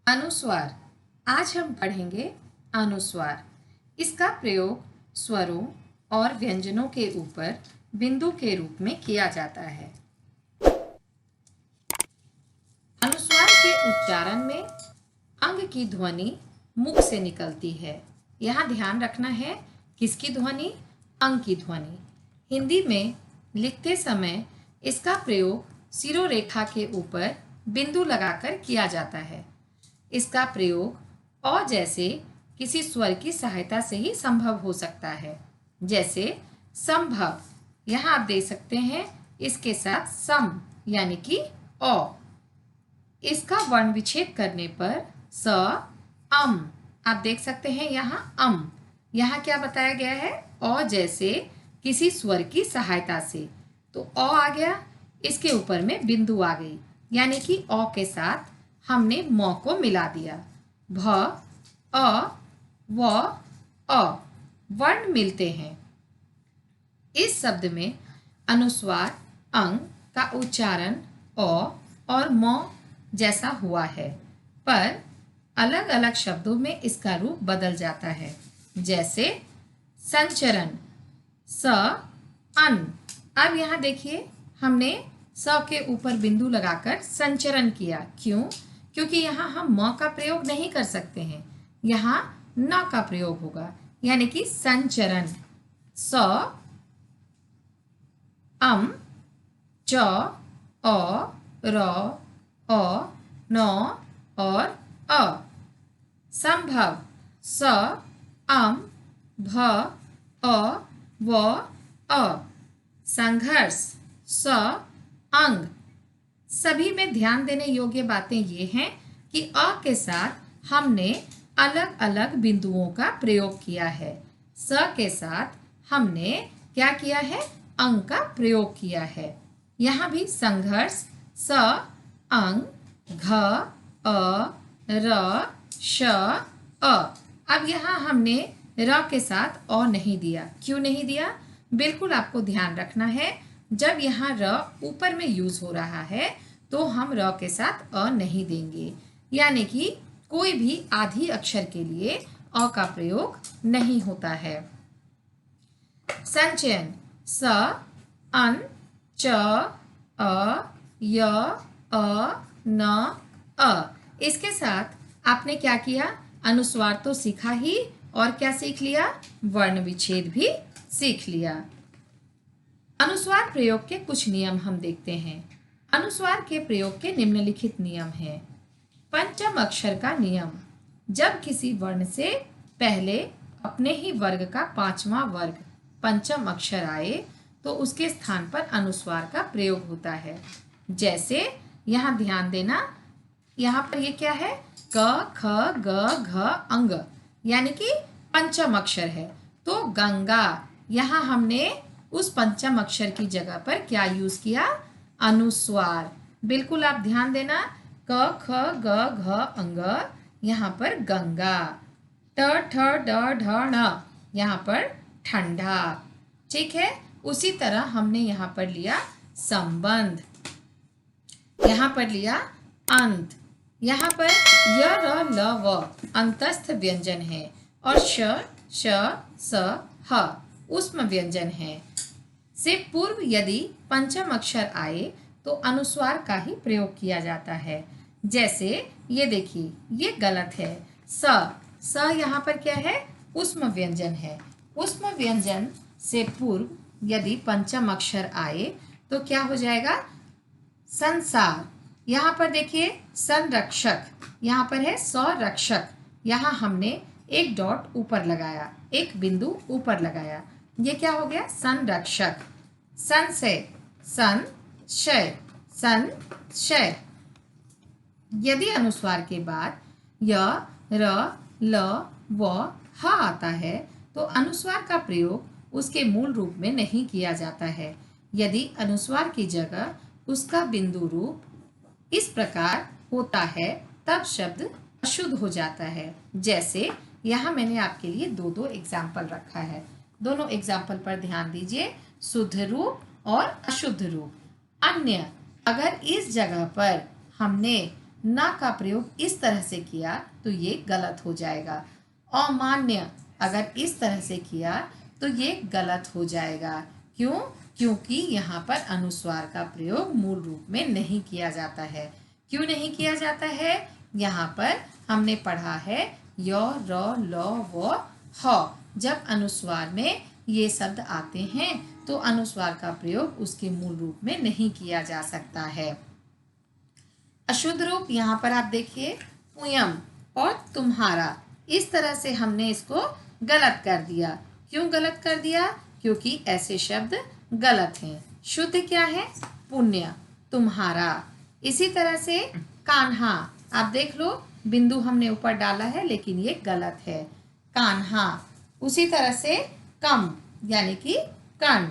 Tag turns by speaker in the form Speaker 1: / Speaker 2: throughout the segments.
Speaker 1: अनुस्वार। आज हम पढ़ेंगे अनुस्वार। इसका प्रयोग स्वरों और व्यंजनों के ऊपर बिंदु के रूप में किया जाता है। अनुस्वार के उच्चारण में अंग की ध्वनि मुख से निकलती है। यहाँ ध्यान रखना है, किसकी ध्वनि? अंग की ध्वनि। हिंदी में लिखते समय इसका प्रयोग शिरोरेखा के ऊपर बिंदु लगाकर किया जाता है। इसका प्रयोग अ जैसे किसी स्वर की सहायता से ही संभव हो सकता है, जैसे संभव। यहाँ आप देख सकते हैं इसके साथ सम यानी कि अ। इसका वर्ण विच्छेद करने पर स अम। आप देख सकते हैं यहाँ अम। यहाँ क्या बताया गया है? अ जैसे किसी स्वर की सहायता से। तो अ आ गया, इसके ऊपर में बिंदु आ गई, यानी कि अ के साथ हमने म को मिला दिया। भ अ व अ वर्ण मिलते हैं। इस शब्द में अनुस्वार अंग का उच्चारण अ और म जैसा हुआ है, पर अलग अलग शब्दों में इसका रूप बदल जाता है, जैसे संचरण स अन। अब यहाँ देखिए, हमने स के ऊपर बिंदु लगाकर संचरण किया। क्यों? क्योंकि यहाँ हम म का प्रयोग नहीं कर सकते हैं, यहाँ न का प्रयोग होगा, यानी कि संचरण स अम च अ र अ न और अ। संभव स अम भ अ व अ। संघर्ष स अंग। सभी में ध्यान देने योग्य बातें ये हैं कि अ के साथ हमने अलग अलग बिंदुओं का प्रयोग किया है। स के साथ हमने क्या किया है? अंग का प्रयोग किया है। यहाँ भी संघर्ष स अंग घ अ र श अ। अब यहाँ हमने र के साथ अ नहीं दिया। क्यों नहीं दिया? बिल्कुल आपको ध्यान रखना है, जब यहाँ र ऊपर में यूज हो रहा है तो हम र के साथ अ नहीं देंगे, यानी कि कोई भी आधी अक्षर के लिए अ का प्रयोग नहीं होता है। संचयन स अन च अ य अ न अ। इसके साथ आपने क्या किया? अनुस्वार तो सीखा ही, और क्या सीख लिया? वर्ण विच्छेद भी सीख लिया। अनुस्वार प्रयोग के कुछ नियम हम देखते हैं। अनुस्वार के प्रयोग के निम्नलिखित नियम हैं। पंचम अक्षर का नियम। जब किसी वर्ण से पहले अपने ही वर्ग का पांचवा वर्ग पंचम अक्षर आए तो उसके स्थान पर अनुस्वार का प्रयोग होता है। जैसे यहाँ ध्यान देना, यहाँ पर ये क्या है? क ख ग घ अंग, यानी कि पंचम अक्षर है। तो गंगा, यहाँ हमने उस पंचम अक्षर की जगह पर क्या यूज किया? अनुस्वार। बिल्कुल आप ध्यान देना, क ख ग घ अंग, यहाँ पर गंगा। ट ठ ड ढ ण, यहाँ पर ठंडा। ठीक है, उसी तरह हमने यहाँ पर लिया संबंध, यहाँ पर लिया अंत। यहाँ पर य र ल व अंतस्थ व्यंजन है, और श श स ह ऊष्म व्यंजन है। से पूर्व यदि पंचम अक्षर आए तो अनुस्वार का ही प्रयोग किया जाता है। जैसे ये देखिए, ये गलत है। स यहाँ पर क्या है? ऊष्म व्यंजन है। ऊष्म व्यंजन से पूर्व यदि पंचम अक्षर आए तो क्या हो जाएगा? संसार। यहाँ पर देखिए संरक्षक, यहाँ पर है संरक्षक, यहाँ हमने एक डॉट ऊपर लगाया, एक बिंदु ऊपर लगाया, ये क्या हो गया? संरक्षक। संशय संशय संशय। यदि अनुस्वार के बाद य र ल व ह आता है तो अनुस्वार का प्रयोग उसके मूल रूप में नहीं किया जाता है। यदि अनुस्वार की जगह उसका बिंदु रूप इस प्रकार होता है तब शब्द अशुद्ध हो जाता है। जैसे यहाँ मैंने आपके लिए दो दो एग्जाम्पल रखा है, दोनों एग्जाम्पल पर ध्यान दीजिए, शुद्ध रूप और अशुद्ध रूप। अन्य, अगर इस जगह पर हमने ना का प्रयोग इस तरह से किया तो ये गलत हो जाएगा। अमान्य अगर इस तरह से किया तो ये गलत हो जाएगा। क्यों? क्योंकि यहाँ पर अनुस्वार का प्रयोग मूल रूप में नहीं किया जाता है। क्यों नहीं किया जाता है? यहाँ पर हमने पढ़ा है य, र, ल, व, ह। जब अनुस्वार में ये शब्द आते हैं तो अनुस्वार का प्रयोग उसके मूल रूप में नहीं किया जा सकता है। अशुद्ध रूप यहाँ पर आप देखिए पुयम और तुम्हारा, इस तरह से हमने इसको गलत कर दिया। क्यों गलत कर दिया? क्योंकि ऐसे शब्द गलत हैं। शुद्ध क्या है? पुण्य, तुम्हारा। इसी तरह से कान्हा, आप देख लो बिंदु हमने ऊपर डाला है लेकिन ये गलत है, कान्हा। उसी तरह से कम यानी कि कण।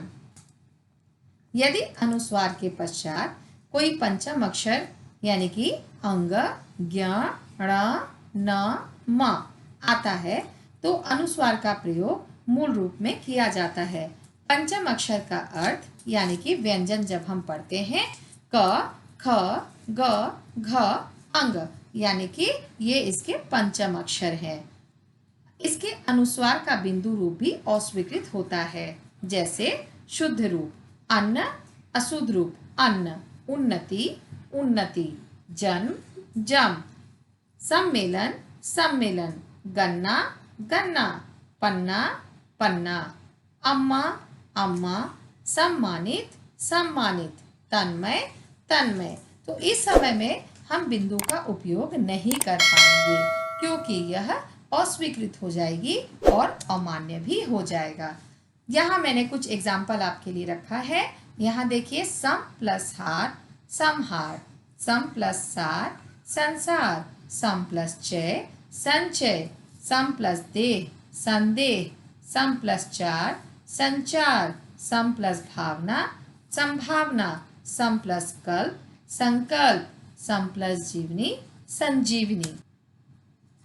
Speaker 1: यदि अनुस्वार के पश्चात कोई पंचम अक्षर यानी कि अंग, ज्ञ, ण, न, म आता है तो अनुस्वार का प्रयोग मूल रूप में किया जाता है। पंचम अक्षर का अर्थ यानी कि व्यंजन जब हम पढ़ते हैं क, ख, ग, घ, अंग, यानी कि ये इसके पंचम अक्षर हैं। इसके अनुस्वार का बिंदु रूप भी अस्वीकृत होता है, जैसे शुद्ध रूप अन्न, अशुद्ध रूप अन्न, उन्नति, उन्नति, जन्म, जम, सम्मेलन, सम्मेलन, गन्ना, गन्ना, पन्ना, पन्ना, अम्मा, अम्मा, सम्मानित, सम्मानित, तन्मय, तन्मय। तो इस समय में हम बिंदु का उपयोग नहीं कर पाएंगे क्योंकि यह अस्वीकृत हो जाएगी और अमान्य भी हो जाएगा। यहाँ मैंने कुछ एग्जाम्पल आपके लिए रखा है। यहाँ देखिए सम प्लस हार, समहार, सम प्लस सार, संसार, सम प्लस चय, संचय, सम प्लस देह, संदेह, सम प्लस चार, संचार, सम प्लस भावना, संभावना, सम प्लस कल्प, संकल्प, सम प्लस जीवनी, संजीवनी।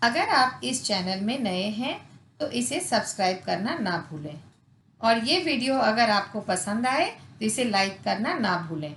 Speaker 1: अगर आप इस चैनल में नए हैं तो इसे सब्सक्राइब करना ना भूलें और ये वीडियो अगर आपको पसंद आए तो इसे लाइक करना ना भूलें।